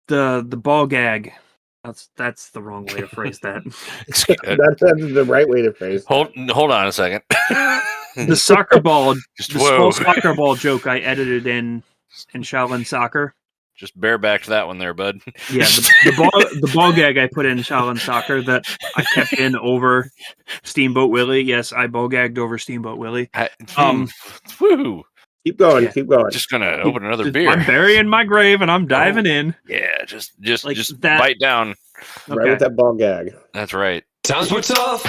the ball gag. That's the wrong way to phrase that. That's the right way to phrase that. Hold on a second. The soccer ball, Just the whoa. small soccer ball joke I edited in Shaolin Soccer. Just barebacked that one there, bud. Yeah, the ball gag I put in Shaolin Soccer that I kept in over Steamboat Willie. Yes, I ball gagged over Steamboat Willie. Woo. Keep going, Yeah. keep going. Just gonna open another beer. I'm burying my grave and I'm diving in. Yeah, just Like just that. bite down. Right Okay. with that ball gag. That's right. Times were tough,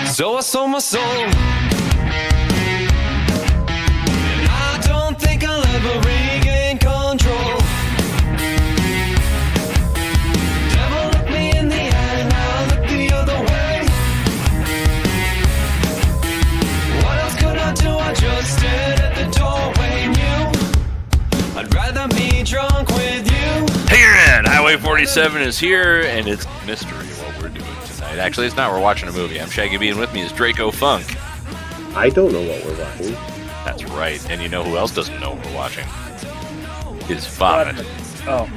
so I sold my soul. And I don't think I'll ever regain control. Devil looked me in the eye, and I looked the other way. What else could I do? I just stood at the doorway, knew I'd rather be drunk with you. Hey, you're in. Highway 47 is here, and it's mystery what we're doing tonight. Actually, it's not. We're watching a movie. I'm Shaggy B, and with me is Draco Funk. I don't know what we're watching. That's right. And you know who else doesn't know what we're watching? His Vomit. Oh.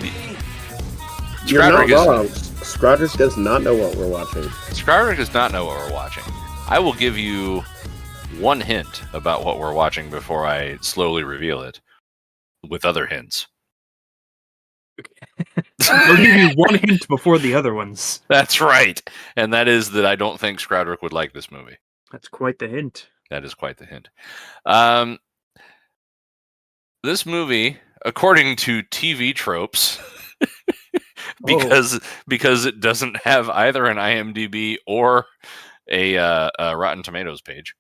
You're not wrong. Scrodrick does not know what we're watching. Scrodrick does not know what we're watching. I will give you one hint about what we're watching before I slowly reveal it with other hints. I'll give you one hint before the other ones. That's right. And that is that I don't think Scrodrick would like this movie. That's quite the hint. That is quite the hint. This movie, according to TV tropes, because it doesn't have either an IMDb or a Rotten Tomatoes page,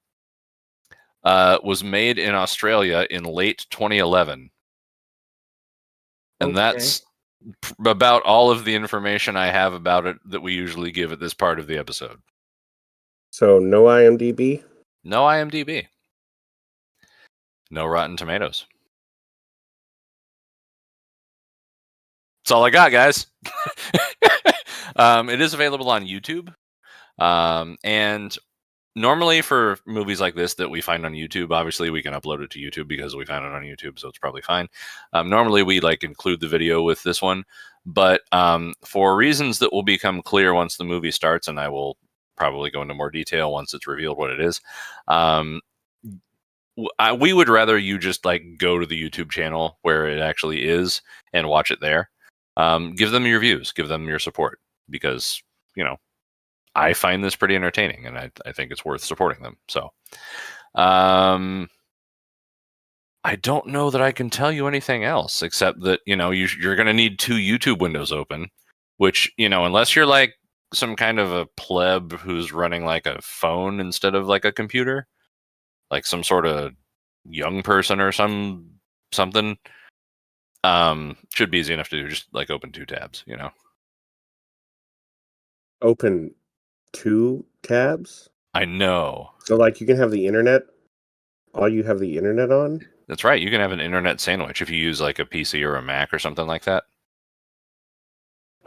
was made in Australia in late 2011. And that's about all of the information I have about it that we usually give at this part of the episode. So no IMDb? No IMDb. No Rotten Tomatoes. That's all I got, guys. It is available on YouTube. And normally for movies like this that we find on YouTube, obviously we can upload it to YouTube because we found it on YouTube, so it's probably fine. Normally we include the video with this one, but for reasons that will become clear once the movie starts, and I will probably go into more detail once it's revealed what it is, we would rather you just go to the YouTube channel where it actually is and watch it there. Give them your views, give them your support, because I find this pretty entertaining, and I think it's worth supporting them. So, I don't know that I can tell you anything else except that you're going to need two YouTube windows open, which unless you're some kind of a pleb who's running a phone instead of a computer, some sort of young person or something, should be easy enough to do. Just open two tabs, Open two tabs? I know. So you can have the internet, all you have the internet on? That's right. You can have an internet sandwich if you use a PC or a Mac or something like that.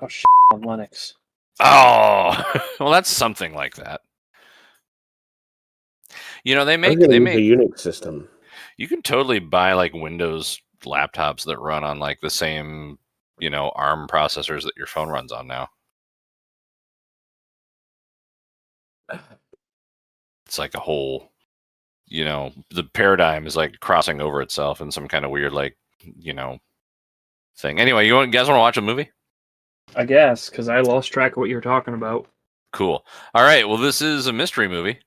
Oh, on Linux. Oh, well, that's something like that. They make a Unix system. You can totally buy Windows laptops that run on the same, ARM processors that your phone runs on now. It's a whole, the paradigm is crossing over itself in some kind of weird thing. Anyway, you guys want to watch a movie? I guess, because I lost track of what you were talking about. Cool. All right. Well, this is a mystery movie.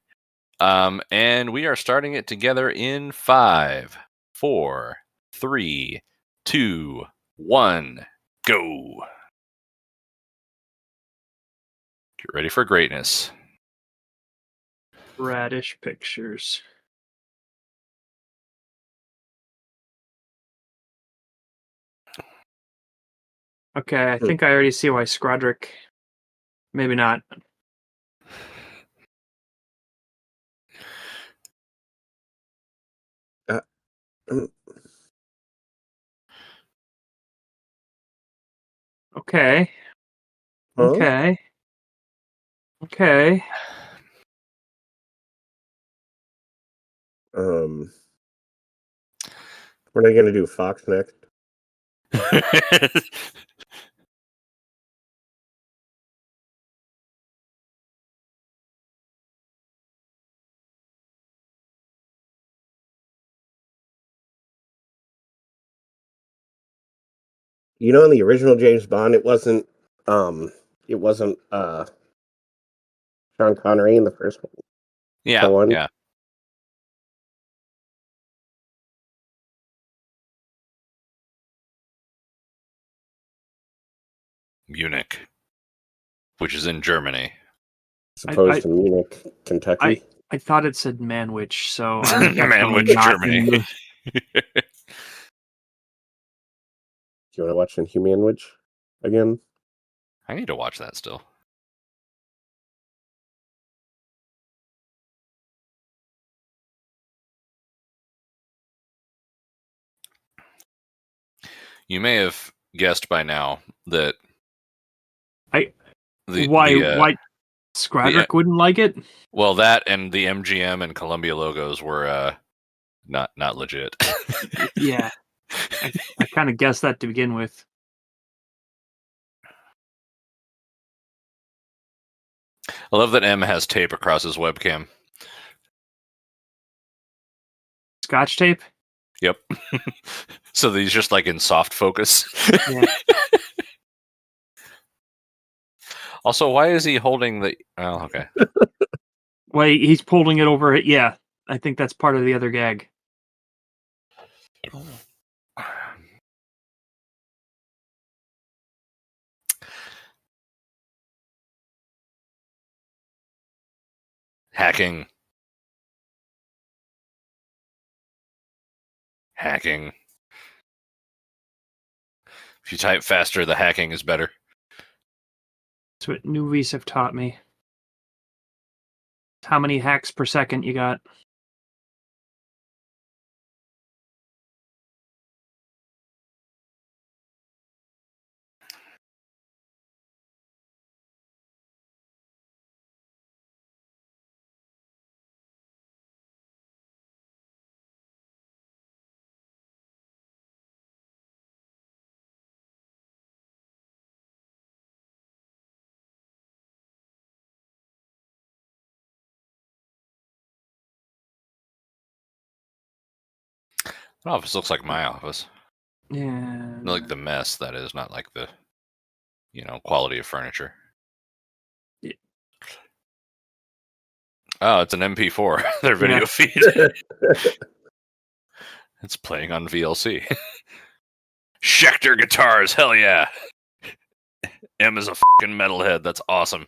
And we are starting it together in 5, 4, 3, 2, 1, go. Get ready for greatness. Radish Pictures. Okay, I think I already see why Scrodrick. Maybe not. Okay. Huh? Okay. What are they going to do? Fox next? You know, in the original James Bond, it wasn't Sean Connery in the first one. Yeah, One. yeah. Munich, which is in Germany. Supposed to Munich, Kentucky. I thought it said Manwich, so I'm definitely Manwich, not Germany. in the... Do you want to watch Inhumanwich again? I need to watch that still. You may have guessed by now that why Skradrick wouldn't like it? Well, that and the MGM and Columbia logos were not legit. Yeah, I kind of guessed that to begin with. I love that M has tape across his webcam. Scotch tape? Yep. So that he's just like in soft focus. Yeah. Also, why is he holding the... Oh, okay. Wait, he's pulling it over. Yeah, I think that's part of the other gag. Hacking. If you type faster, the hacking is better. That's what movies have taught me. How many hacks per second you got? The office looks like my office. Yeah. Like the mess, that is, not like the, quality of furniture. Yeah. Oh, it's an MP4, their video feed. It's playing on VLC. Schecter guitars, hell yeah. M is a fucking metalhead, that's awesome.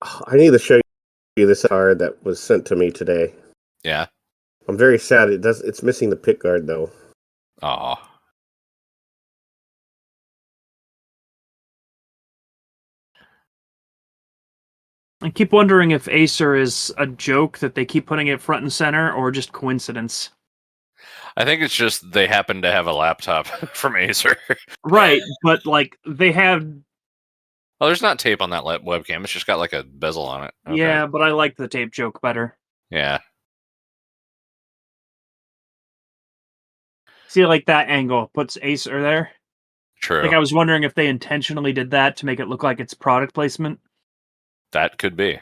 I need to show you this card that was sent to me today. Yeah. I'm very sad. It's missing the pick guard though. Aw. I keep wondering if Acer is a joke that they keep putting it front and center, or just coincidence. I think it's just they happen to have a laptop from Acer. Right, but like they have... Oh, there's not tape on that webcam. It's just got like a bezel on it. Okay. Yeah, but I like the tape joke better. Yeah. See, like that angle puts Acer there. True. Like I was wondering if they intentionally did that to make it look like it's product placement. That could be.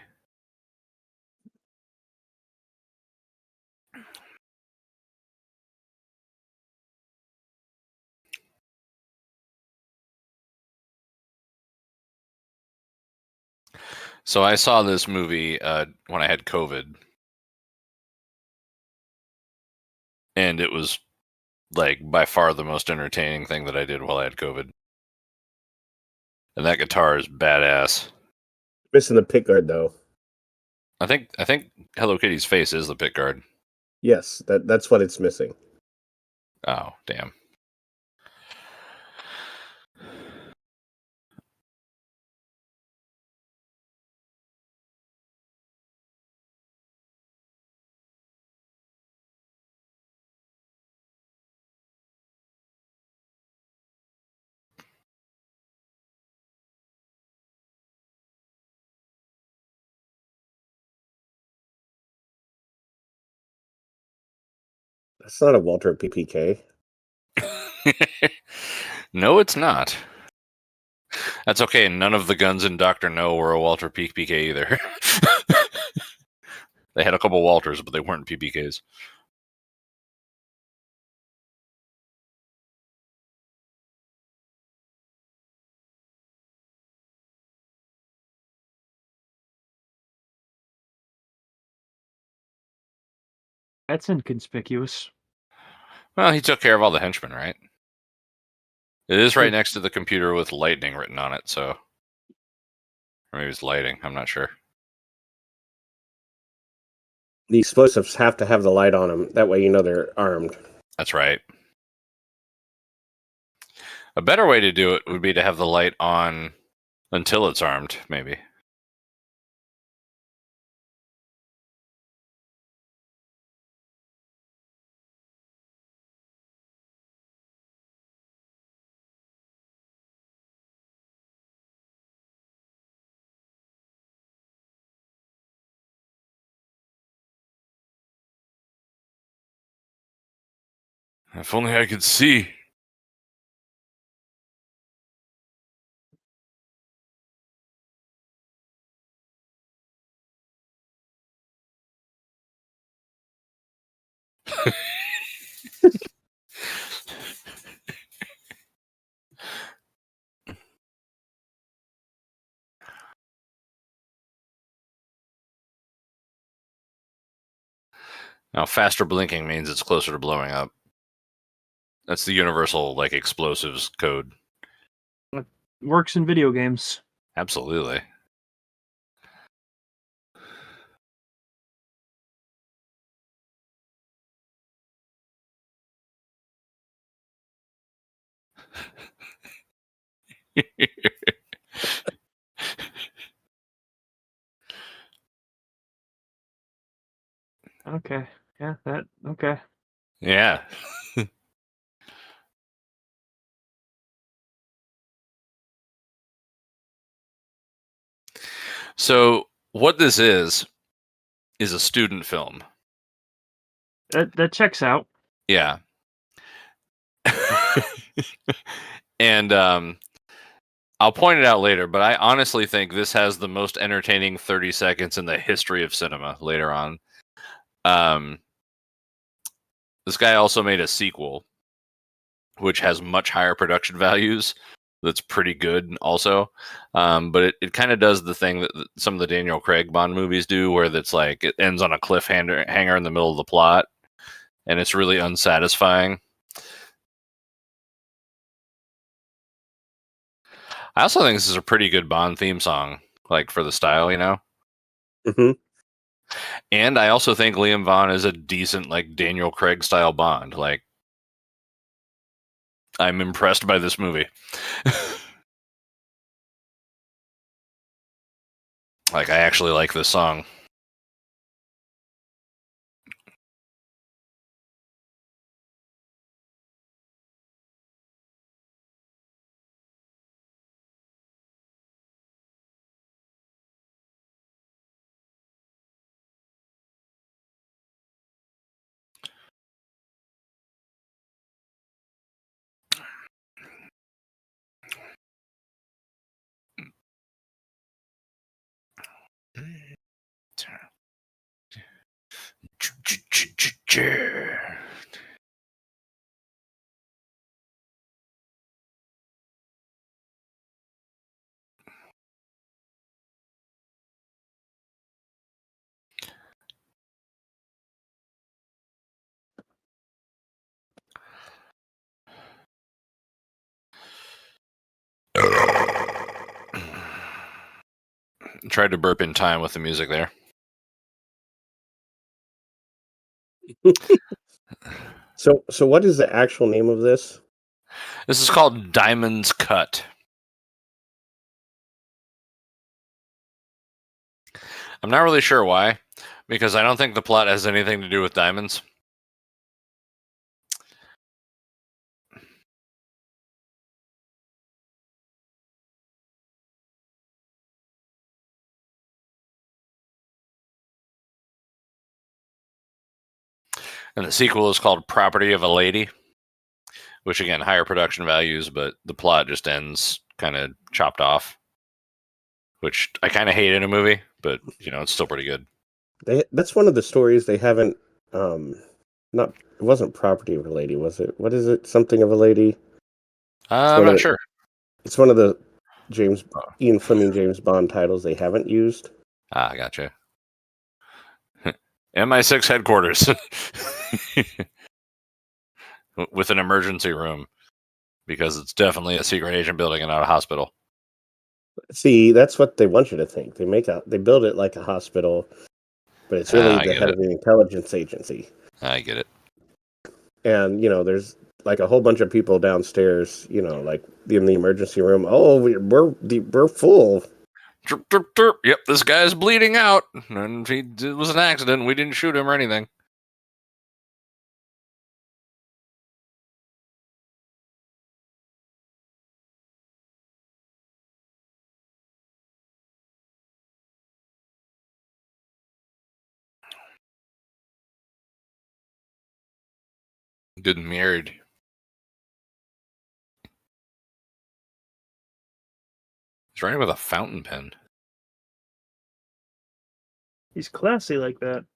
So I saw this movie when I had COVID. And it was like by far the most entertaining thing that I did while I had COVID. And that guitar is badass. Missing the pick guard though. I think Hello Kitty's face is the pick guard. Yes, that's what it's missing. Oh, damn. That's not a Walter PPK. No, it's not. That's okay. None of the guns in Dr. No were a Walter PPK either. They had a couple Walters, but they weren't PPKs. That's inconspicuous. Well, he took care of all the henchmen, right? It is right Sure. next to the computer with lightning written on it, so. Or maybe it's lighting, I'm not sure. The explosives have to have the light on them. That way you know they're armed. That's right. A better way to do it would be to have the light on until it's armed, maybe. If only I could see. Now, faster blinking means it's closer to blowing up. That's the universal, like, explosives code. Works in video games. Absolutely. Okay. Yeah, okay. Yeah. So, what this is a student film. That checks out. Yeah. And I'll point it out later, but I honestly think this has the most entertaining 30 seconds in the history of cinema later on. This guy also made a sequel, which has much higher production values. That's pretty good also. But it kind of does the thing that some of the Daniel Craig Bond movies do, where it's like it ends on a cliffhanger in the middle of the plot, and it's really unsatisfying. I also think this is a pretty good Bond theme song, like for the style, you know? Mm-hmm. And I also think Liam Vaughn is a decent, like, Daniel Craig style Bond. Like, I'm impressed by this movie. Like, I actually like this song. Tried to burp in time with the music there. So what is the actual name of this? This is called Diamond's Cut. I'm not really sure why, because I don't think the plot has anything to do with diamonds. And the sequel is called Property of a Lady, which, again, higher production values, but the plot just ends kind of chopped off, which I kind of hate in a movie, but, you know, it's still pretty good. That's one of the stories they haven't. Not it wasn't Property of a Lady, was it? What is it? Something of a Lady. I'm not sure. It's one of the Ian Fleming James Bond titles they haven't used. Ah, gotcha. MI6 headquarters with an emergency room because it's definitely a secret agent building and not a hospital. See, that's what they want you to think. They build it like a hospital, but it's really I the get head it. of the intelligence agency. I get it. And there's like a whole bunch of people downstairs. Like in the emergency room. Oh, we're full. Derp, derp, derp. Yep, this guy's bleeding out, and it was an accident. We didn't shoot him or anything. Good married. He's writing with a fountain pen. He's classy like that.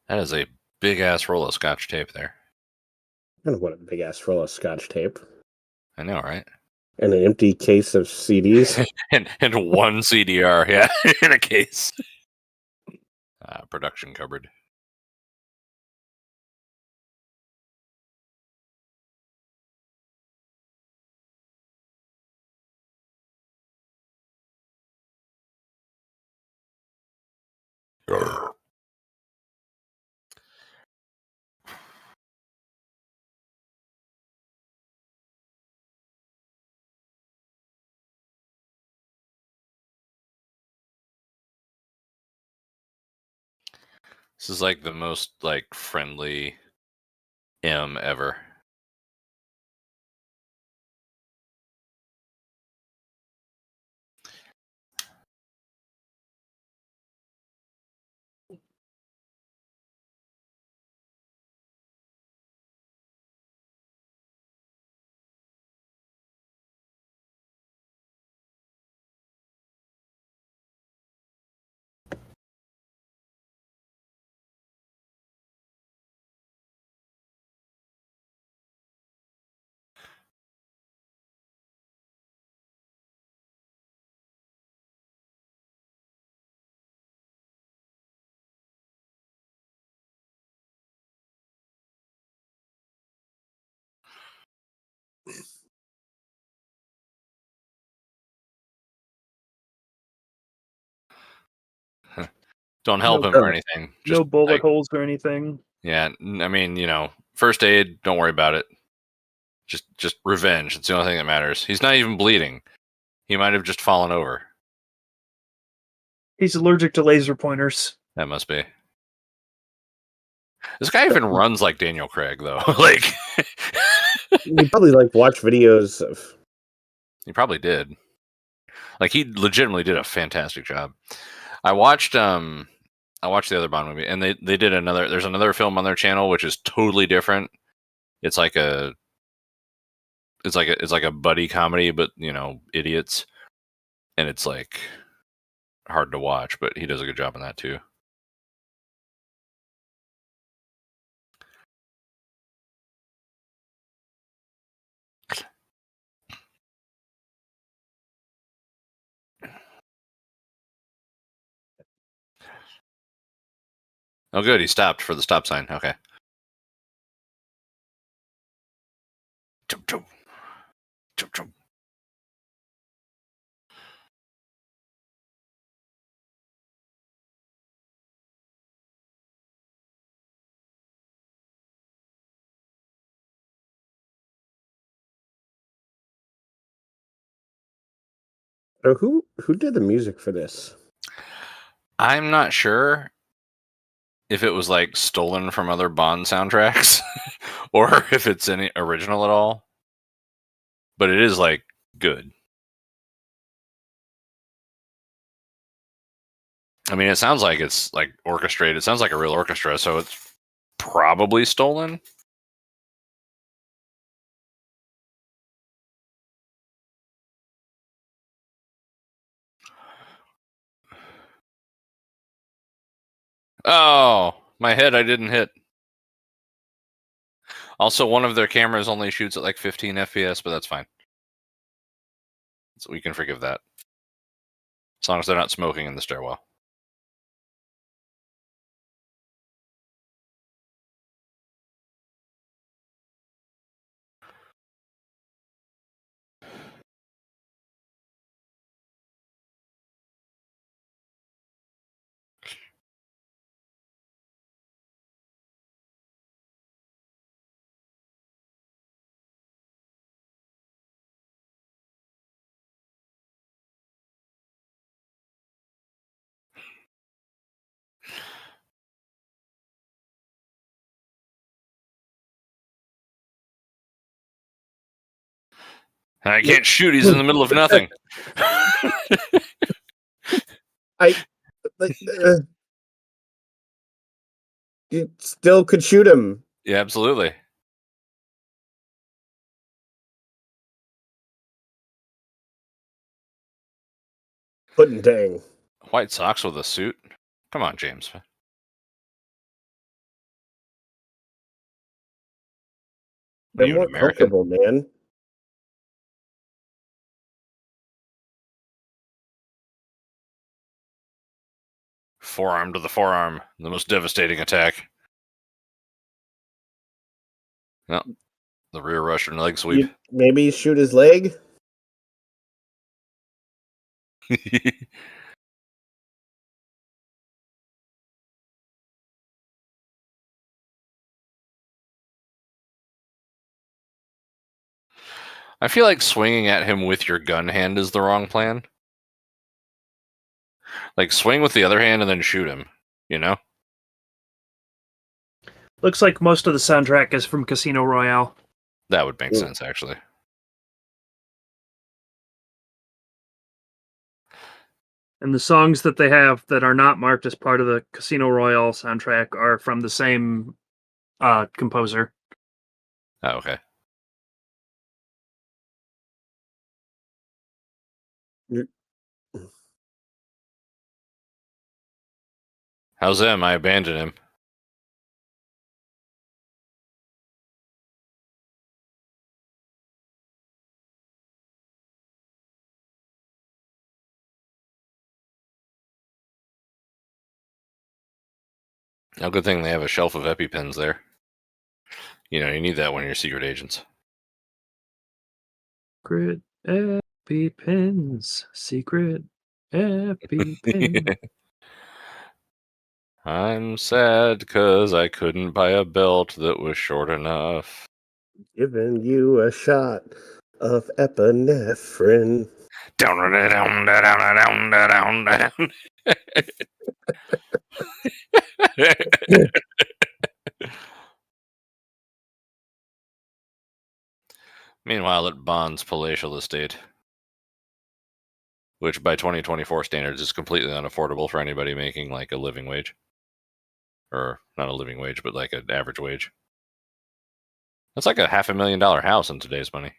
That is a big ass roll of scotch tape there. I don't know what a big ass roll of scotch tape I know, right? and an empty case of CDs. and one CDR, yeah, in a case. Production cupboard. This is like the most like friendly M ever. Don't help him or anything. No bullet like, holes or anything. yeah, I mean, first aid, don't worry about it. Just revenge. It's the only thing that matters. He's not even bleeding. He might have just fallen over. He's allergic to laser pointers. That must be. This guy even runs like Daniel Craig, though. Like, You probably watch videos of. he probably did. Like, he legitimately did a fantastic job. I watched the other Bond movie, and they did another. There's another film on their channel which is totally different. It's like a buddy comedy, but idiots, and it's like hard to watch. But he does a good job on that too. Oh, good. He stopped for the stop sign. Okay. Chum, chum. Chum, chum. So who did the music for this? I'm not sure if it was like stolen from other Bond soundtracks or if it's any original at all. But it is like good. I mean, it sounds like it's like orchestrated. It sounds like a real orchestra, so it's probably stolen. Oh, my head I didn't hit. Also, one of their cameras only shoots at like 15 FPS, but that's fine. So we can forgive that. As long as they're not smoking in the stairwell. I can't shoot. He's in the middle of nothing. Like, you still could shoot him. Yeah, absolutely. Pudding dang. White socks with a suit. Come on, James. Are They're you an more American? comfortable, man. Forearm to the forearm. The most devastating attack. No, the rear Russian leg sweep. Maybe shoot his leg. I feel like swinging at him with your gun hand is the wrong plan. Like, swing with the other hand and then shoot him, you know? Looks like most of the soundtrack is from Casino Royale. That would make sense, actually. And the songs that they have that are not marked as part of the Casino Royale soundtrack are from the same composer. Oh, okay. How's him? I abandoned him. Oh, good thing they have a shelf of EpiPens there. You know, you need that when you're secret agents. Secret EpiPens. Secret EpiPens. I'm sad because I couldn't buy a belt that was short enough. Giving you a shot of epinephrine. Down, down, down, down, down, down. Meanwhile, at Bond's palatial estate, which by 2024 standards is completely unaffordable for anybody making like a living wage. Or not a living wage, but like an average wage. That's like a $500,000 house in today's money.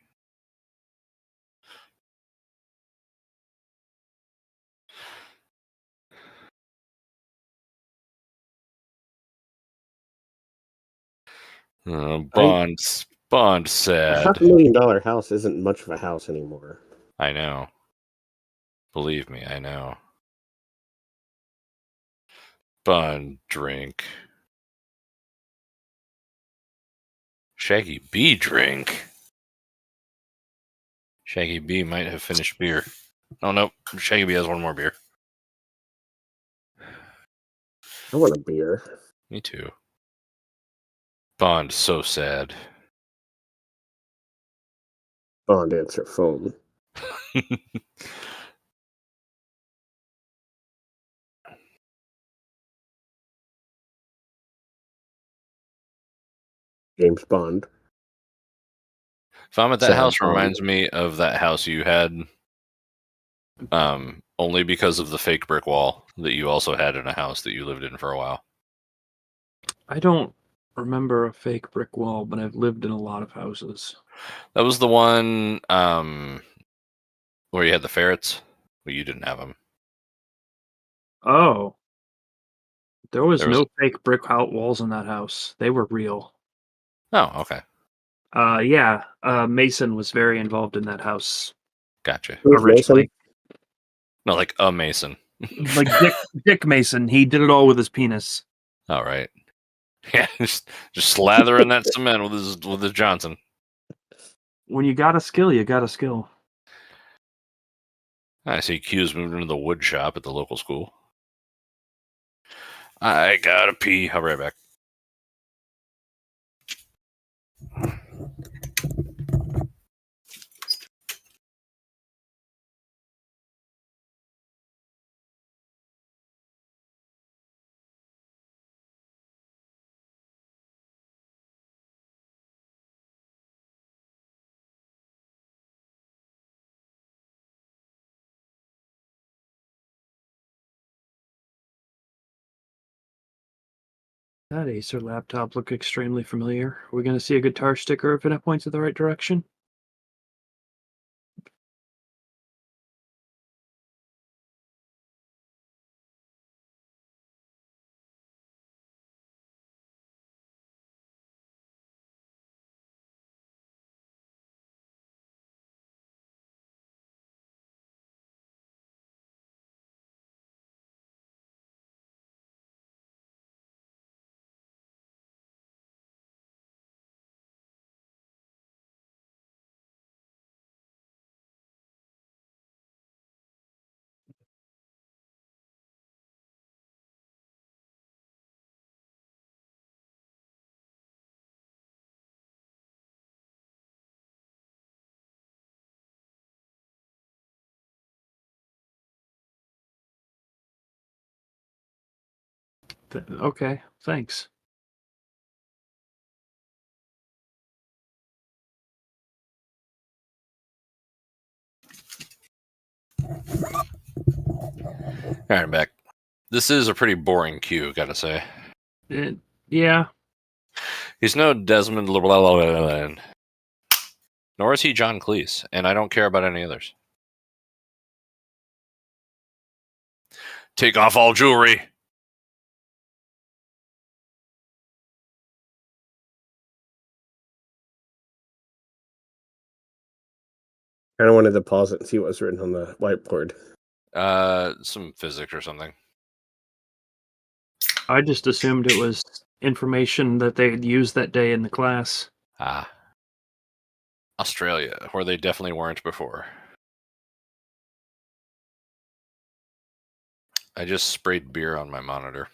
Bond's A sad. $500,000 house isn't much of a house anymore. I know. Believe me, I know. Bond drink. Shaggy B drink. Shaggy B might have finished beer. Oh no, Shaggy B has one more beer. I want a beer. Me too. Bond so sad. Bond answer phone. James Bond. If I'm at that Sad house, Bond. reminds me of that house you had. Only because of the fake brick wall that you also had in a house that you lived in for a while. I don't remember a fake brick wall, but I've lived in a lot of houses. That was the one where you had the ferrets. Well, you didn't have them. Oh. There was There was- no fake brick walls in that house. They were real. Oh, okay. Yeah. Mason was very involved in that house Gotcha. Who's originally. Mason? No, like a mason. Like Dick Mason. He did it all with his penis. All right. Yeah, just slathering that cement with his Johnson. When you got a skill, you got a skill. I see Q's moved into the wood shop at the local school. I gotta pee. I'll be right back. That Acer laptop looked extremely familiar. Are we going to see a guitar sticker if it points in the right direction? Okay, thanks. All right, I'm back. This is a pretty boring cue, gotta say. Yeah, He's no Desmond Llewellyn, nor is he John Cleese, and I don't care about any others. Take off all jewelry. I kind of wanted to pause it and see what was written on the whiteboard. Some physics or something. I just assumed it was information that they had used that day in the class. Ah. Australia, where they definitely weren't before. I just sprayed beer on my monitor.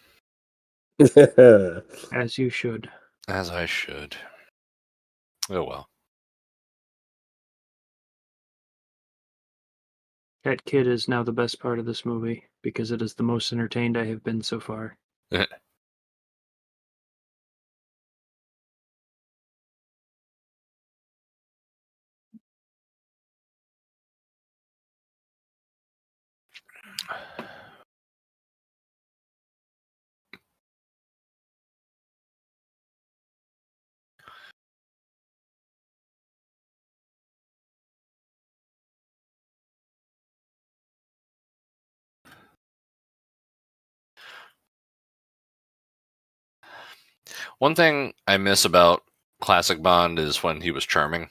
As you should. As I should. Oh well. That kid is now the best part of this movie because it is the most entertained I have been so far. One thing I miss about classic Bond is when he was charming.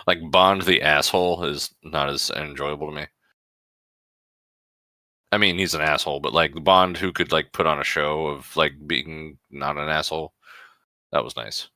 Like Bond the asshole is not as enjoyable to me. I mean, he's an asshole, but like the Bond who could like put on a show of like being not an asshole, that was nice.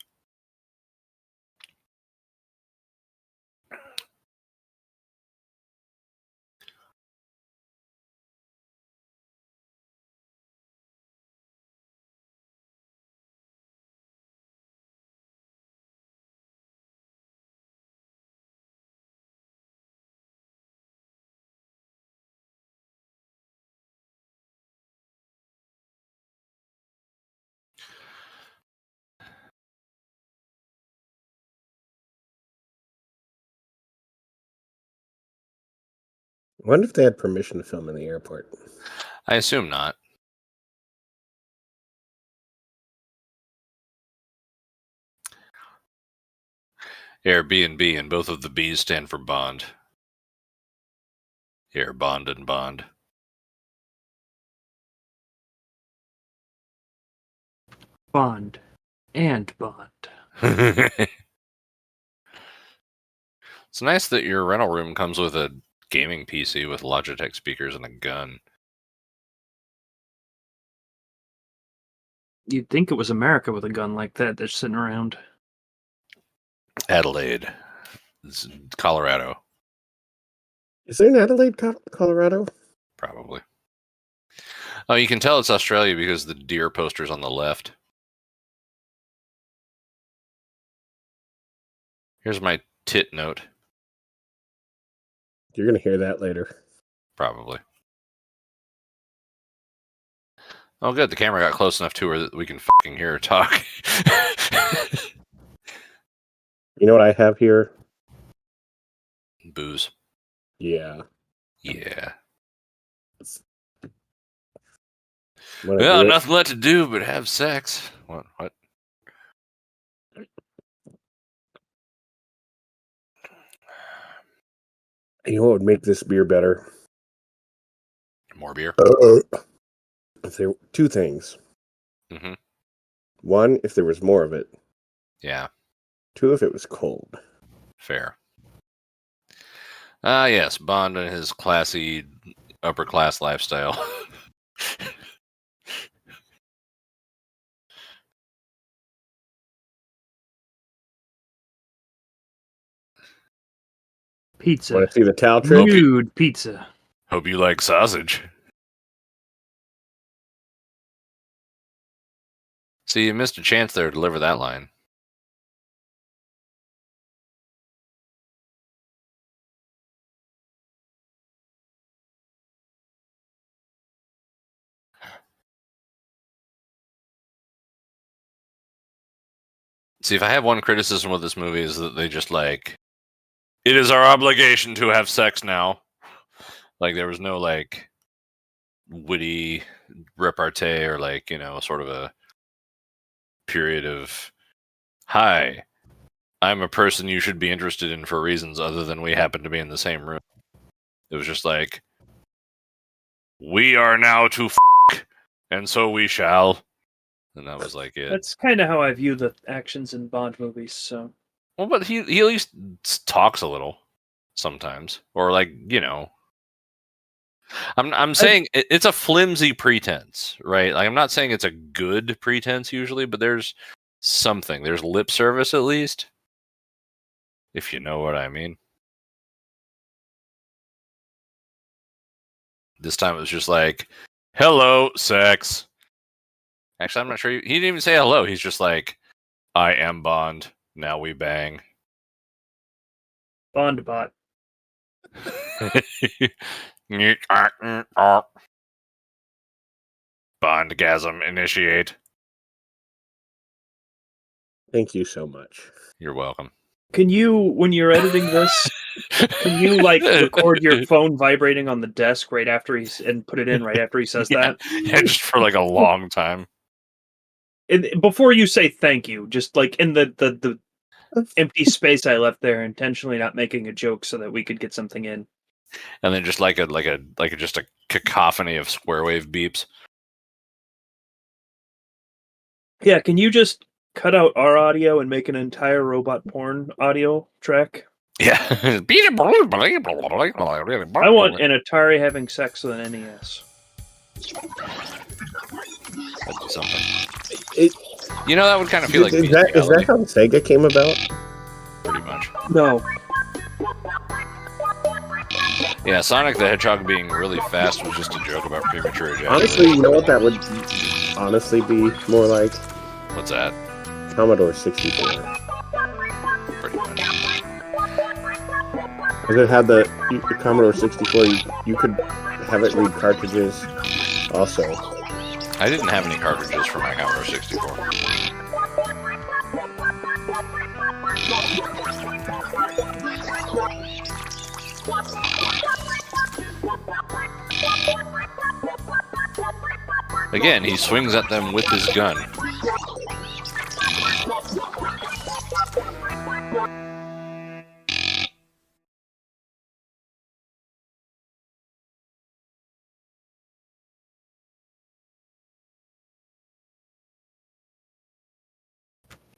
I wonder if they had permission to film in the airport. I assume not. Airbnb, and both of the B's stand for Bond. Here, Bond and Bond. Bond. And Bond. It's nice that your rental room comes with a gaming PC with Logitech speakers and a gun. You'd think it was America with a gun like that that's sitting around. Adelaide. It's Colorado, Is there an Adelaide, Colorado? probably. Oh, you can tell it's Australia because the deer poster's on the left. Here's my tit note. You're going to hear that later. Probably. Oh, good. The camera got close enough to her that we can fucking hear her talk. You know what I have here? Booze. Yeah. Yeah. Wanna Well, do it? nothing left to do but have sex. What? You know what would make this beer better? More beer? If there two things. Mm-hmm. One, if there was more of it. Yeah, Two, if it was cold. fair. Ah, yes, Bond and his classy upper class lifestyle. Pizza. Want to see the towel trick? Nude pizza. Hope you like sausage. See, you missed a chance there to deliver that line. See, if I have one criticism with this movie is that they just like, it is our obligation to have sex now. Like there was no like witty repartee or like, sort of a period of, hi, I'm a person you should be interested in for reasons other than we happen to be in the same room. It was just like, we are now to and so we shall. And that was like it. That's kind of how I view the actions in Bond movies. So Well, but he at least talks a little sometimes, or like I'm saying it's a flimsy pretense, right? Like I'm not saying it's a good pretense usually, but there's something. There's lip service at least, if you know what I mean. This time it was just like, "Hello, sex." Actually, I'm not sure. He didn't even say hello. He's just like, "I am Bond. Now we bang." Bond bot. Bondgasm initiate. Thank you so much. You're welcome. Can you, when you're editing this, can you like record your phone vibrating on the desk right after and put it in right after he says that? Yeah, just for like a long time. And before you say thank you, just like in the empty space I left there, intentionally not making a joke so that we could get something in. And then just like just a cacophony of square wave beeps. Yeah, can you just cut out our audio and make an entire robot porn audio track? Yeah. I want an Atari having sex with an NES. That'd be something. It, That would kind of feel like is that how Sega came about? pretty much. No. Yeah, Sonic the Hedgehog being really fast was just a joke about premature ejaculation. Honestly, you know what that would honestly be more like? What's that? Commodore 64. Pretty much. Because it had the Commodore 64, you could have it read cartridges also. I didn't have any cartridges for my Commodore 64. Again, he swings at them with his gun.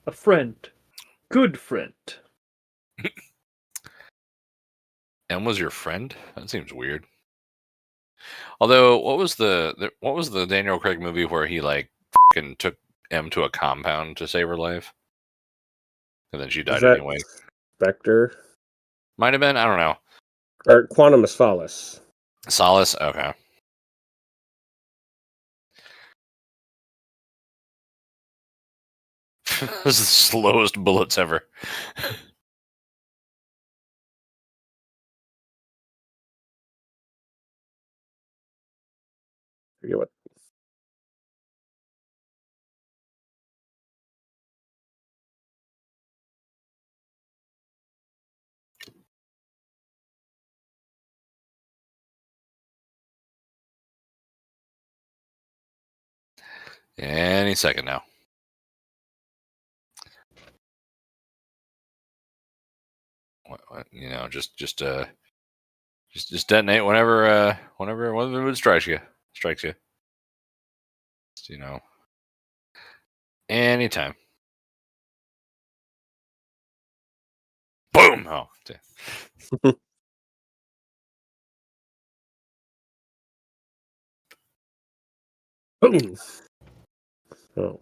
A friend. Good friend. M was your friend? That seems weird. Although, what was the Daniel Craig movie where he like fucking took M to a compound to save her life, and then she died anyway? Spectre Might have been. I don't know. or Quantum of Solace. Solace. Okay. This is the slowest bullets ever. Forget what Any second now. What, you know, just detonate whenever the mood strikes you. Just, you know, anytime. Boom! Oh, damn. Boom. Oh.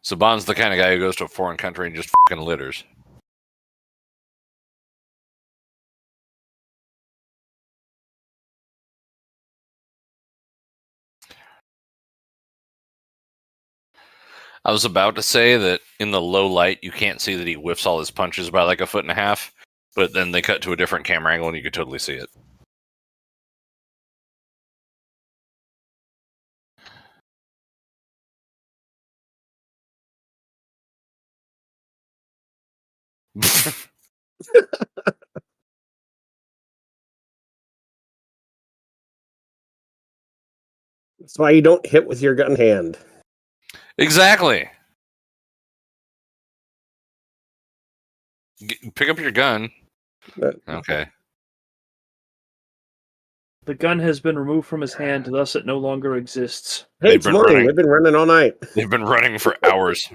So Bond's the kind of guy who goes to a foreign country and just fucking litters. I was about to say that in the low light, you can't see that he whiffs all his punches by like 1.5 feet, but then they cut to a different camera angle and you could totally see it. That's why you don't hit with your gun hand. Exactly. Pick up your gun. Okay. The gun has been removed from his hand, thus it no longer exists. Hey, They've it's been morning. running. We've been running all night. They've been running for hours.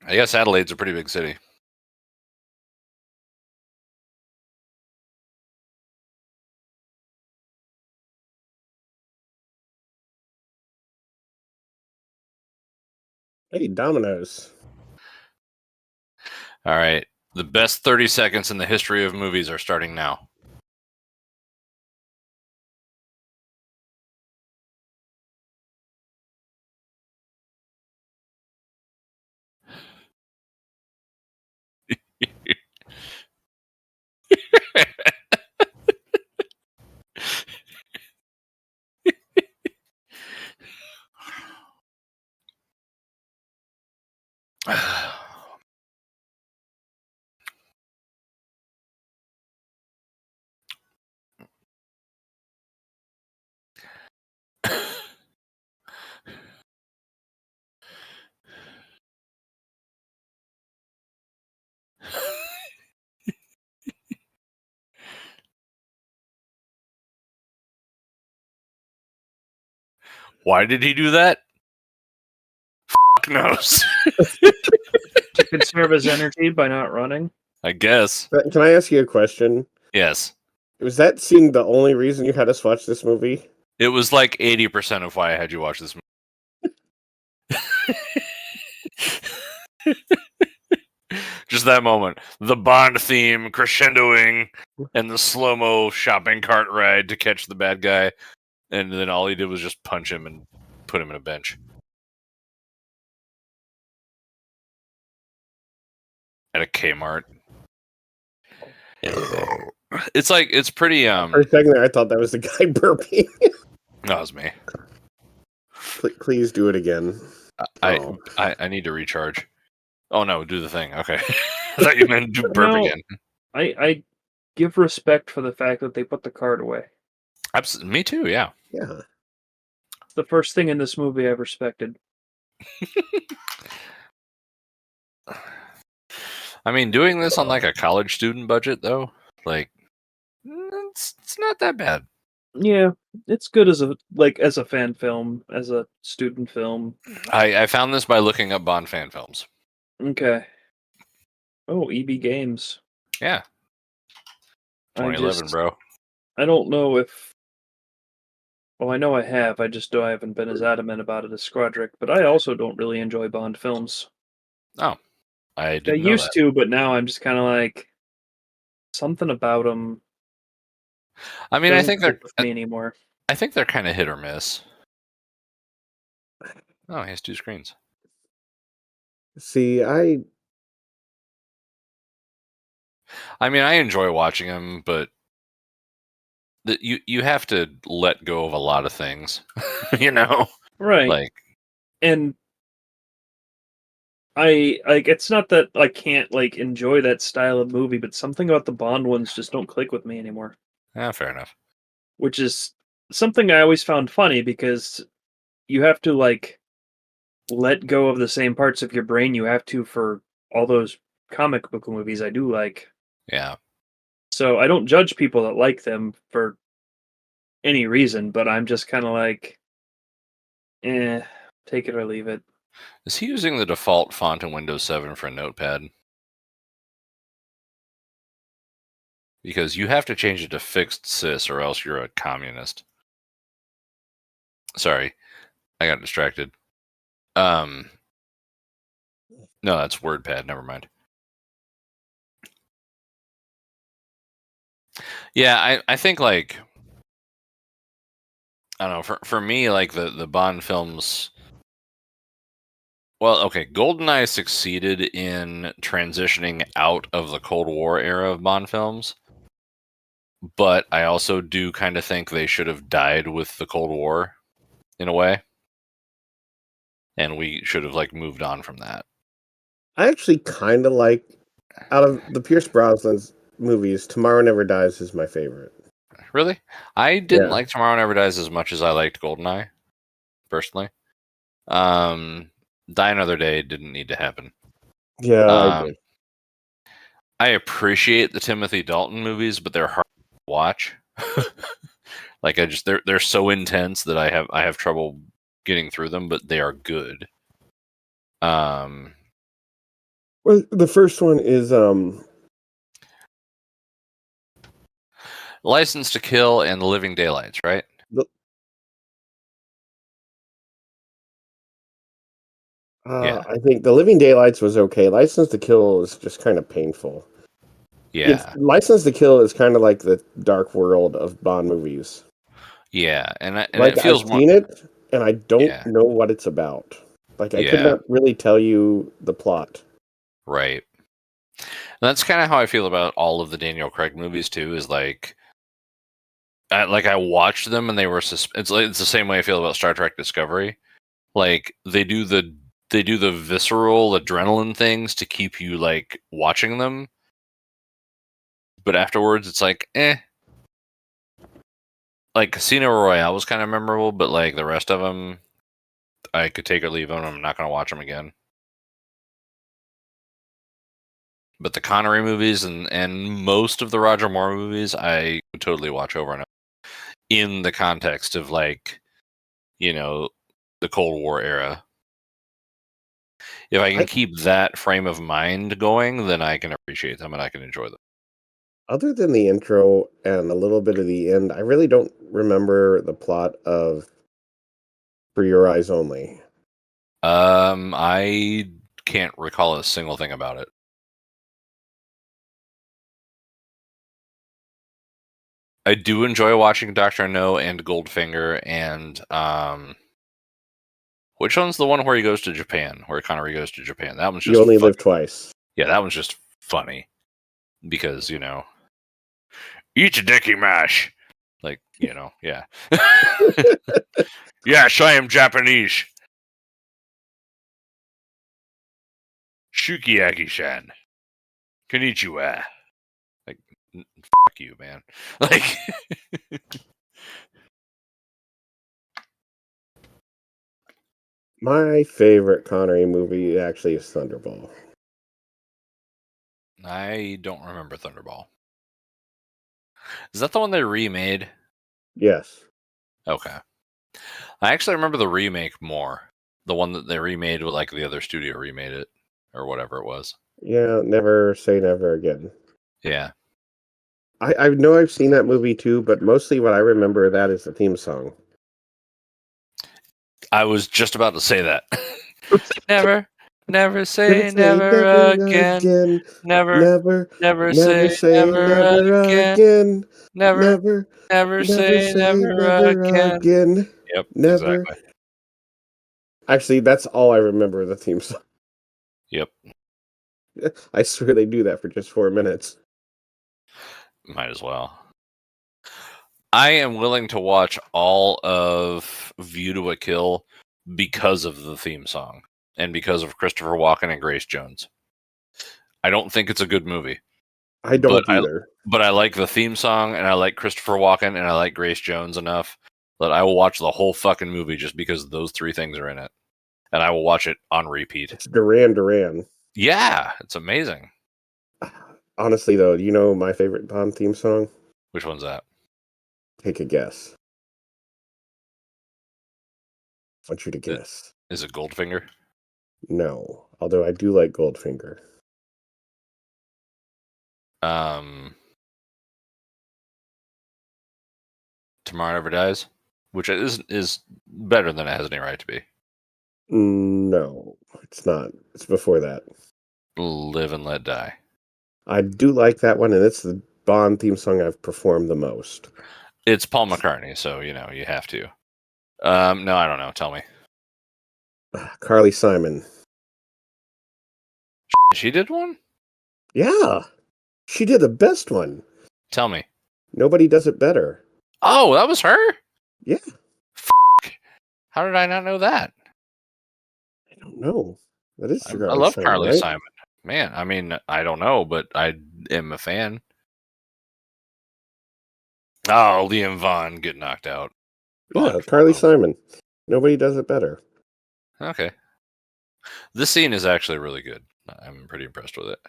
I guess Adelaide's a pretty big city. Hey, Domino's. All right. The best 30 seconds in the history of movies are starting now. Why did he do that? Fuck knows. To conserve his energy by not running. I guess. Can I ask you a question? Yes. Was that scene the only reason you had us watch this movie? It was like 80% of why I had you watch this movie. Just that moment. The Bond theme crescendoing and the slow-mo shopping cart ride to catch the bad guy. And then all he did was just punch him and put him in a bench. At a Kmart. It's like, it's pretty, For a second there, I thought that was the guy burping. that was me. Please do it again. I need to recharge. Oh no, do the thing. Okay. I thought you meant do burp No. again. I give respect for the fact that they put the card away. Me too, yeah. Yeah. It's the first thing in this movie I've respected. I mean, doing this on like a college student budget though, like it's not that bad. Yeah, it's good as a fan film, as a student film. I found this by looking up Bond fan films. Okay. Oh, EB Games. Yeah. 2011, bro. I don't know if. Well, I know I have. I haven't been as adamant about it as Squadrick, but I also don't really enjoy Bond films. Oh, I I didn't know used that. to, but now I'm just kind of like something about them. I mean, I think they're with me anymore. I think they're kind of hit or miss. Oh, he has two screens. See, I mean, I enjoy watching them, but you have to let go of a lot of things, you know? Right. Like, and I like it's not that I can't like enjoy that style of movie, but something about the Bond ones just don't click with me anymore. yeah, fair enough. which is something I always found funny because you have to like let go of the same parts of your brain you have to for all those comic book movies I do like. Yeah. So I don't judge people that like them for any reason, but I'm just kind of like, take it or leave it. Is he using the default font in Windows 7 for a notepad? Because you have to change it to fixed sys or else you're a communist. Sorry, I got distracted. No, that's WordPad. Never mind. Yeah, I think like I don't know. For me, like the Bond films. Well, okay, GoldenEye succeeded in transitioning out of the Cold War era of Bond films, but I also do kind of think they should have died with the Cold War in a way, and we should have like moved on from that. I actually kind of like, out of the Pierce Brosnan's movies, Tomorrow Never Dies is my favorite. Really, I didn't Yeah. like Tomorrow Never Dies as much as I liked GoldenEye, personally. Die Another Day didn't need to happen. Yeah, I Um, agree. I appreciate the Timothy Dalton movies, but they're hard to watch. Like they're so intense that I have trouble getting through them, but they are good. Well, the first one is License to Kill and The Living Daylights, right? Yeah. I think The Living Daylights was okay. License to Kill is just kind of painful. Yeah. License to Kill is kind of like the dark world of Bond movies. Yeah, and Like, it I've feels more. seen it, and I don't Yeah. know what it's about. Like, I could Yeah. not really tell you the plot. Right. And that's kind of how I feel about all of the Daniel Craig movies too. Is like, I watched them and they were. It's the same way I feel about Star Trek Discovery. Like they do the visceral adrenaline things to keep you like watching them, but afterwards it's like, eh. Like Casino Royale was kind of memorable, but like the rest of them, I could take or leave them. I'm not going to watch them again. But the Connery movies and most of the Roger Moore movies, I would totally watch over and over in the context of like, the Cold War era. If I can keep that frame of mind going, then I can appreciate them and I can enjoy them. Other than the intro and a little bit of the end, I really don't remember the plot of For Your Eyes Only. I can't recall a single thing about it. I do enjoy watching Dr. No and Goldfinger and which one's the one where he goes to Japan, where Connery goes to Japan? That one's just You Only Live Twice. Yeah, that one's just funny because eat a dicky mash, like yeah. Yes, I am Japanese. Shukiaki-san, konnichiwa. Like, fuck you, man. Like, My favorite Connery movie actually is Thunderball. I don't remember Thunderball. Is that the one they remade? Yes. Okay. I actually remember the remake more. The one that they remade with like the other studio remade it or whatever it was. Yeah, Never Say Never Again. Yeah. I know I've seen that movie too, but mostly what I remember of that is the theme song. I was just about to say that. Never say never again. Never Never say never again. again. Never say never again. Yep, Never. exactly. Actually, that's all I remember of the theme song. Yep, I swear they do that for just 4 minutes. might as well. I am willing to watch all of View to a Kill because of the theme song and because of Christopher Walken and Grace Jones. I don't think it's a good movie. I but don't either. I like the theme song, and I like Christopher Walken, and I like Grace Jones enough that I will watch the whole fucking movie just because those three things are in it, and I will watch it on repeat. It's Duran Duran. Yeah, it's amazing. Honestly, though, do you know my favorite Bond theme song? Which one's that? Take a guess. I want you to guess. Is it Goldfinger? No, although I do like Goldfinger. Tomorrow Never Dies, which is better than it has any right to be. No, it's not. It's before that. Live and Let Die. I do like that one, and it's the Bond theme song I've performed the most. It's Paul McCartney, so you have to. No, I don't know. Tell me. Carly Simon. She did one? Yeah, she did the best one. Tell me. Nobody does it better. Oh, that was her? Yeah. How did I not know that? I don't know. That is I Carly love Simon, Carly right? Simon. Man, I mean, I don't know, but I am a fan. Oh, Liam Vaughn get knocked out. Yeah, Carly Simon. Nobody does it better. Okay. This scene is actually really good. I'm pretty impressed with it.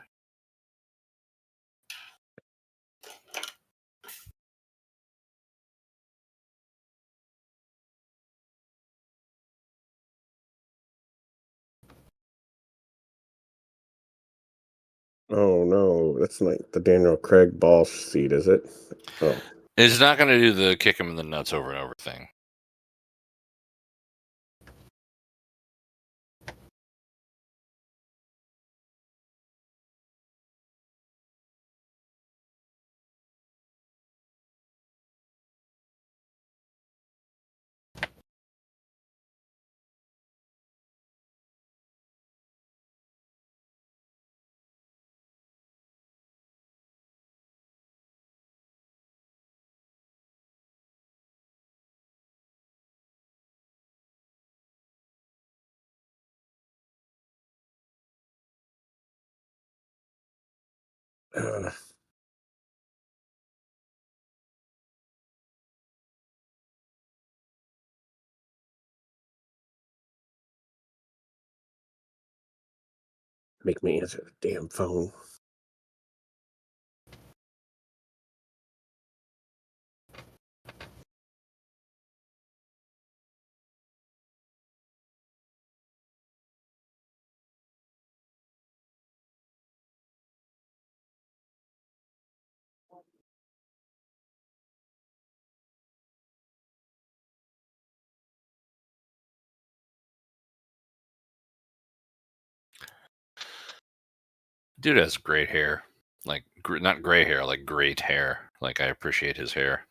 Oh no, that's like the Daniel Craig ball seat, is it? Oh, It's not going to do the kick him in the nuts over and over thing. uh, make me answer the damn phone. Dude has great hair. Like, not gray hair, like great hair. Like, I appreciate his hair.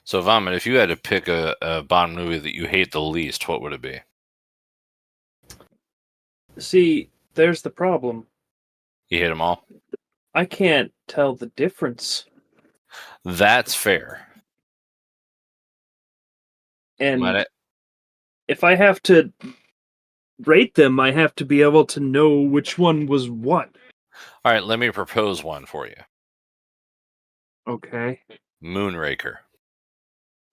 So, Vomit, if you had to pick a Bond movie that you hate the least, what would it be? See, there's the problem. You hate them all? I can't tell the difference. That's fair. And if I have to rate them, I have to be able to know which one was what. All right, let me propose one for you. Okay. Moonraker.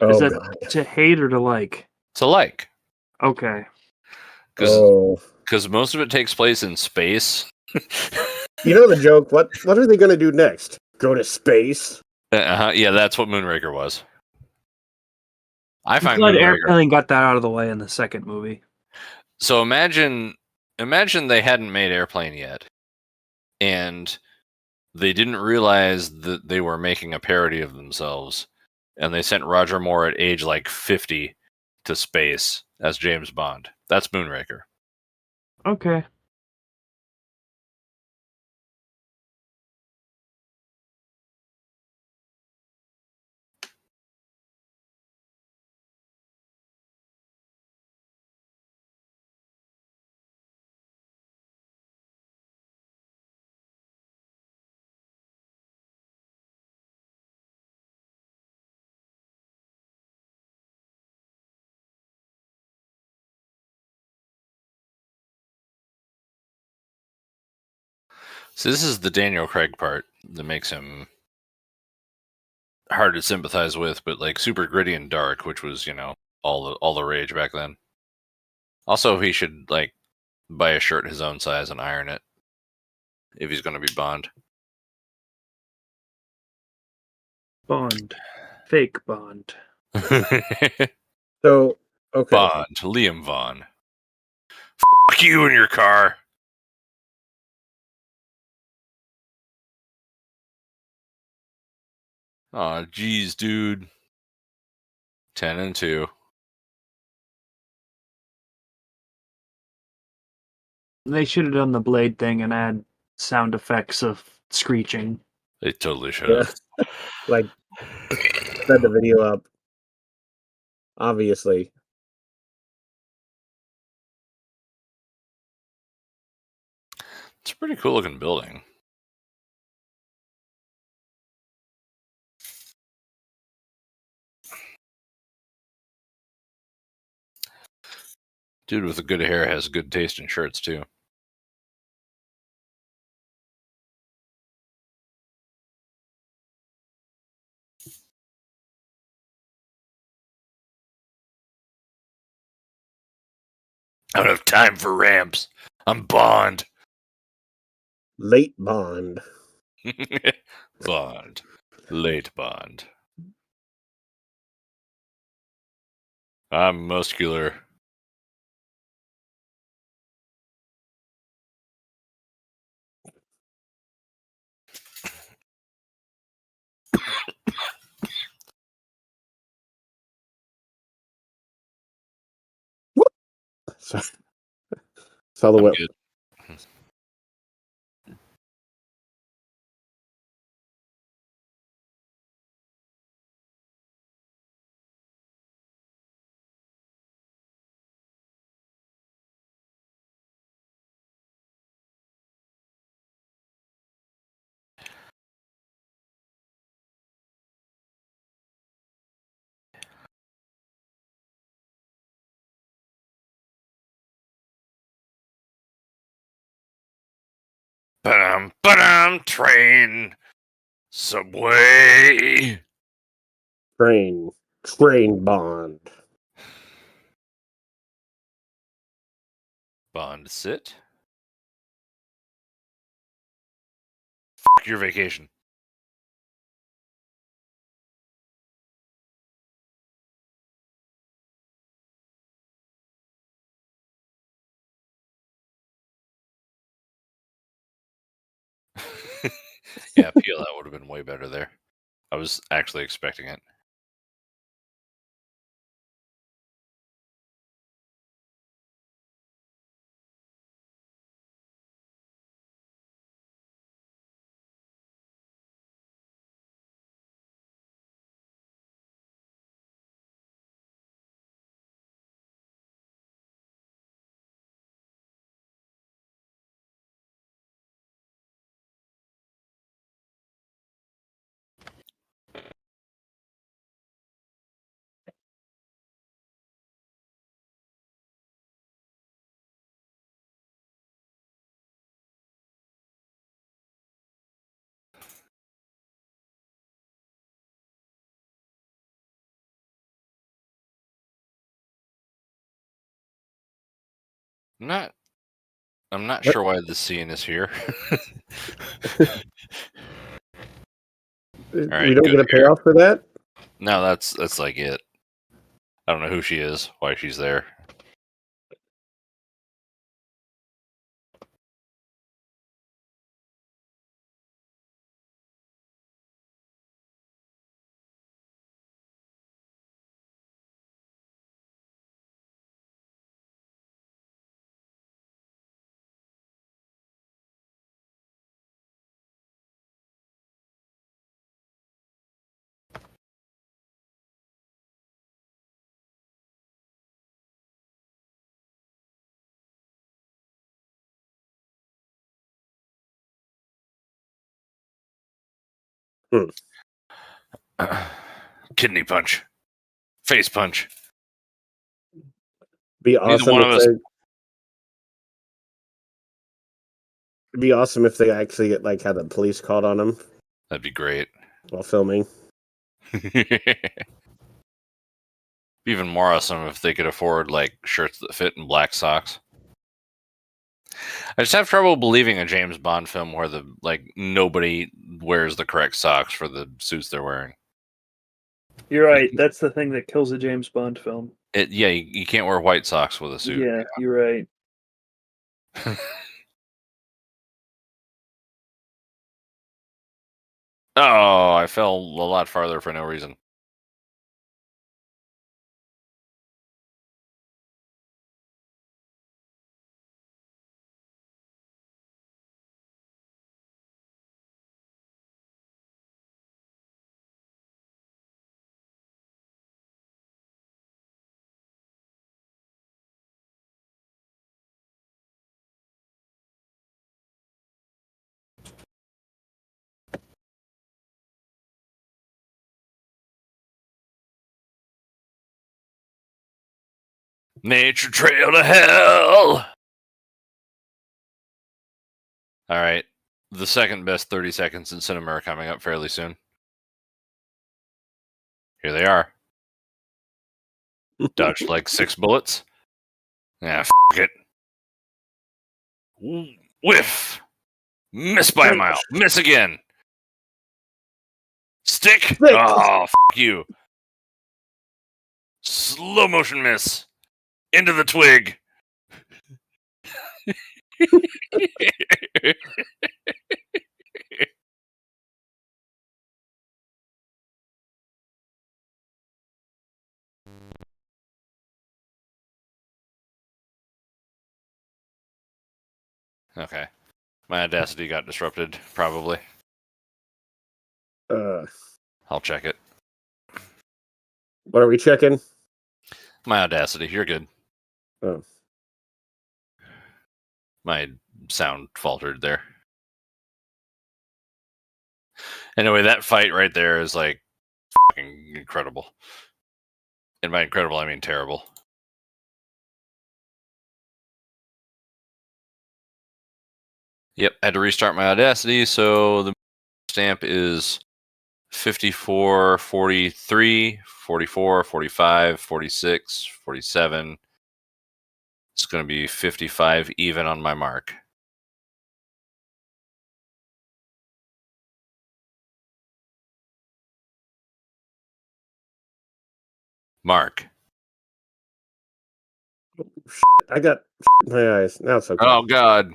Is Oh that god. to hate or to like? To like. Okay. Because most of it takes place in space. You know the joke. What are they going to do next? Go to space? Yeah, that's what Moonraker was. I I'm find glad Moonraker. Airplane got that out of the way in the second movie. So imagine they hadn't made Airplane yet, and they didn't realize that they were making a parody of themselves, and they sent Roger Moore at age like 50 to space as James Bond. That's Moonraker. Okay. So this is the Daniel Craig part that makes him hard to sympathize with, but like super gritty and dark, which was, you know, all the rage back then. Also, he should like buy a shirt his own size and iron it if he's going to be Bond. Bond. Fake Bond. So, okay. Bond, Liam Vaughn. Fuck you in your car. Aw, geez, dude. 10 and 2. They should have done the blade thing and add sound effects of screeching. They totally should Yeah. have. Like, sped the video up. Obviously. It's a pretty cool looking building. Dude with the good hair has good taste in shirts, too. I don't have time for ramps. I'm Bond. Late Bond. Bond. Late Bond. I'm muscular. Sorry. Saw the I'm whip. good. Train. Subway. Train Bond. Bond, sit. Fuck your vacation. Yeah, peel that would have been way better there. I was actually expecting it. I'm not sure why this scene is here. Alright, We don't good get a hair. payoff for that? No, that's like it. I don't know who she is, why she's there. Kidney punch. Face punch. Be Neither awesome one if of us. they It'd be awesome if they actually get had the police called on them That'd be great. while filming. Even more awesome if they could afford shirts that fit and black socks. I just have trouble believing a James Bond film where nobody wears the correct socks for the suits they're wearing. You're right. That's the thing that kills a James Bond film. You can't wear white socks with a suit. Yeah, you're right. Oh, I fell a lot farther for no reason. Nature trail to hell. All right. The second best 30 seconds in cinema are coming up fairly soon. Here they are. Dodged 6 bullets. Yeah, it. Whiff. Miss by a mile. Miss again. Stick. Oh, you. Slow motion miss. Into the twig. Okay. My Audacity got disrupted, probably. I'll check it. What are we checking? My Audacity, you're good. Oh. My sound faltered there. Anyway, that fight right there is fucking incredible. And by incredible, I mean terrible. Yep, had to restart my Audacity, so the stamp is 54, 43, 44, 45, 46, 47. It's going to be 55 even on my mark. Mark. I got in my eyes. Now it's okay. Oh, God.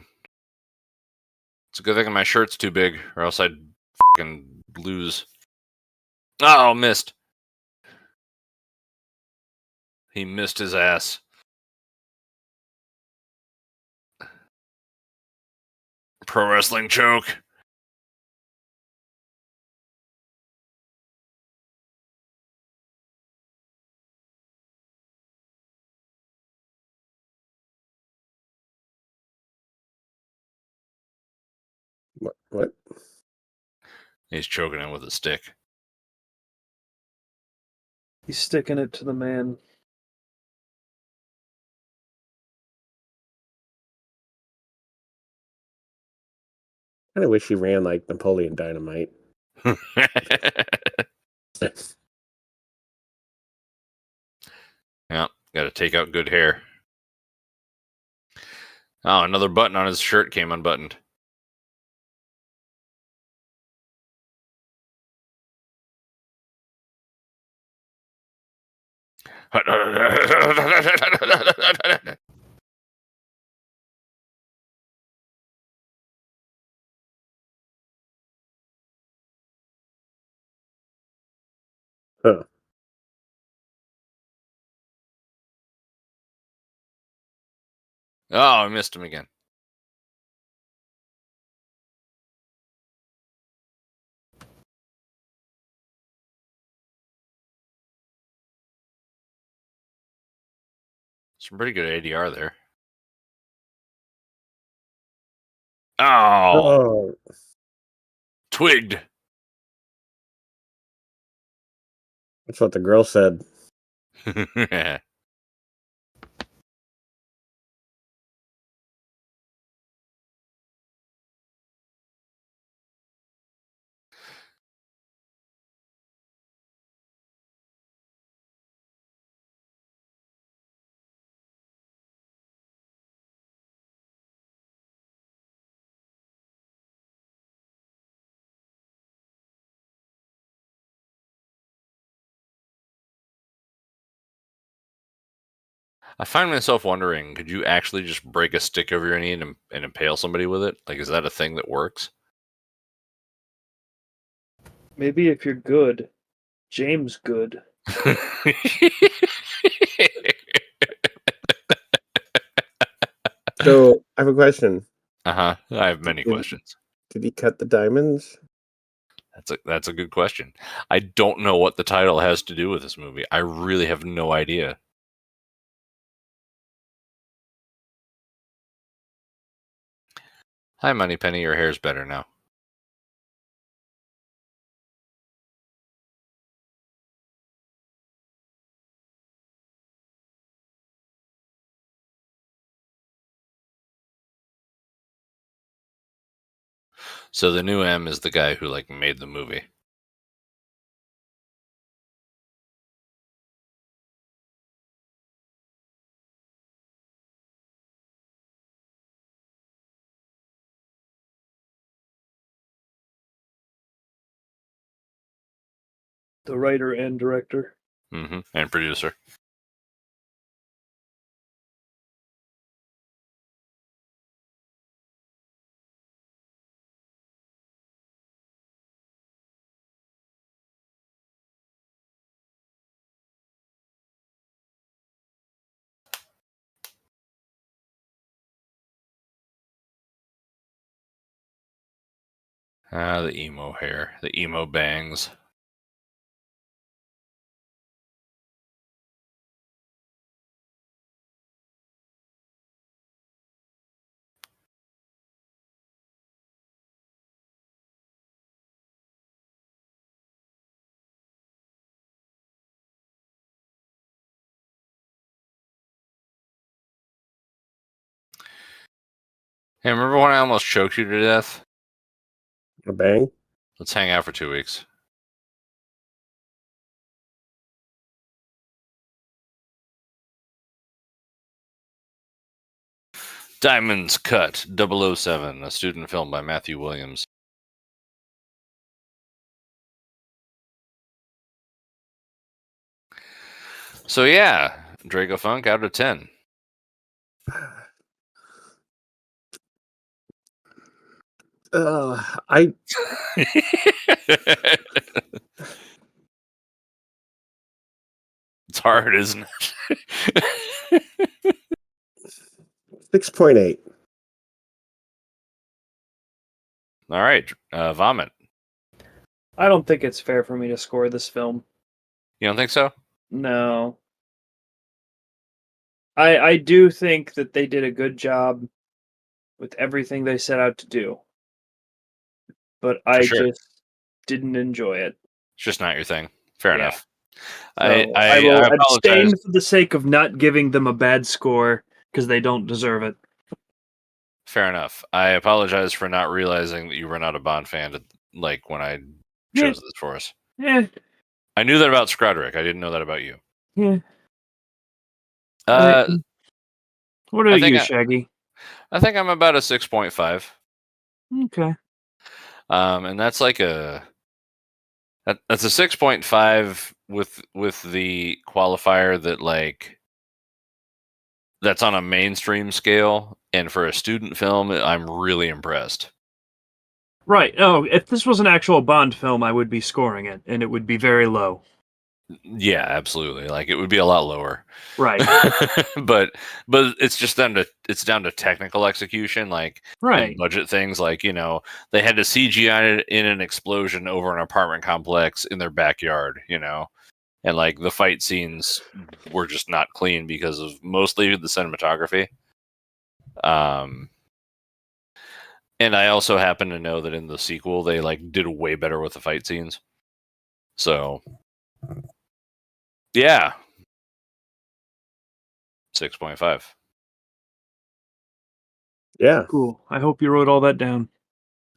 It's a good thing my shirt's too big, or else I'd fucking lose. Oh, missed. He missed his ass. Pro wrestling choke. What? He's choking him with a stick. He's sticking it to the man. I kind of wish he ran like Napoleon Dynamite. Yeah, got to take out good hair. Oh, another button on his shirt came unbuttoned. Huh. Oh, I missed him again. Some pretty good ADR there. Oh, twigged. That's what the girl said. I find myself wondering, could you actually just break a stick over your knee and impale somebody with it? Like, is that a thing that works? Maybe if you're good. James Good. So I have a question. I have many Did- questions. Did he cut the diamonds? That's a good question. I don't know what the title has to do with this movie. I really have no idea. Hi, Moneypenny. Your hair's better now. So the new M is the guy who like made the movie. The writer and director. And producer. Ah, the emo hair, the emo bangs. Hey, remember when I almost choked you to death? A bang? Let's hang out for 2 weeks. Diamonds Cut 007, a student film by Matthew Williams. So yeah, Draco Funk out of 10. I It's hard, isn't it? 6.8. All right, Vomit. I don't think it's fair for me to score this film. You don't think so? No. I do think that they did a good job with everything they set out to do. But I sure. just didn't enjoy it. It's just not your thing. Fair Yeah. enough. So I will apologize. abstain for the sake of not giving them a bad score because they don't deserve it. Fair enough. I apologize for not realizing that you were not a Bond fan, like when I chose this for us. Yeah. I knew that about Scroderick. I didn't know that about you. Yeah. Uh, What about you, Shaggy? I think I'm about a 6.5. Okay. And that's like that's a 6.5 with the qualifier that like that's on a mainstream scale, and for a student film, I'm really impressed. Right. Oh, if this was an actual Bond film, I would be scoring it, and it would be very low. Yeah, absolutely. Like it would be a lot lower. Right. but it's just down to technical execution, like Right. and budget things. Like they had to CGI it in an explosion over an apartment complex in their backyard. And like the fight scenes were just not clean because of mostly the cinematography. And I also happen to know that in the sequel they like did way better with the fight scenes. So yeah, 6.5. Yeah, Cool. I hope you wrote all that down.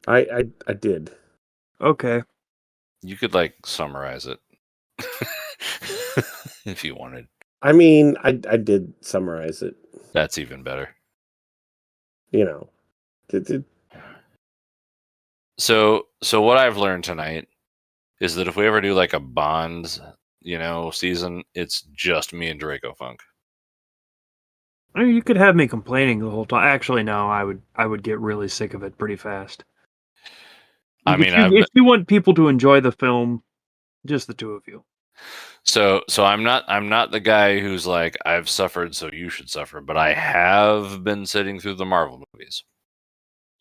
I did. Okay. You could like summarize it if you wanted. I mean, I did summarize it. That's even better. Did So what I've learned tonight is that if we ever do like a Bond, season, it's just me and Draco Funk. I mean, you could have me complaining the whole time. Actually, no, I would get really sick of it pretty fast. I Like, mean, if you want people to enjoy the film, just the two of you. so I'm not the guy who's like, I've suffered, so you should suffer, but I have been sitting through the Marvel movies.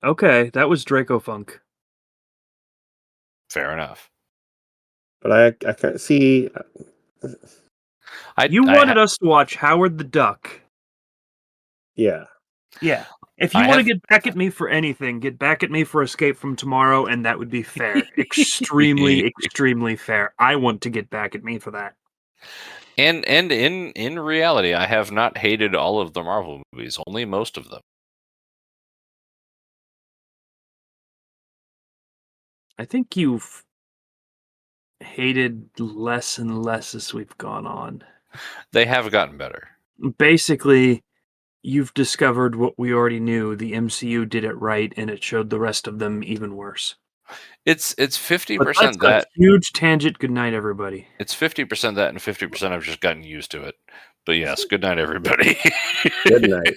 Okay, that was Draco Funk. Fair enough. But I can't see. You wanted us to watch Howard the Duck. Yeah. Yeah. If I you want to have- get back at me for anything, get back at me for Escape from Tomorrow, and that would be fair. Extremely, extremely fair. I want to get back at me for that. And in reality, I have not hated all of the Marvel movies, only most of them. I think you've hated less and less as we've gone on. They have gotten better. Basically, you've discovered what we already knew. The MCU did it right, and it showed the rest of them even worse. It's But 50% that's that. a huge tangent. Good night, everybody. It's 50% that, and 50% I've just gotten used to it. But yes, good night, everybody. Good night.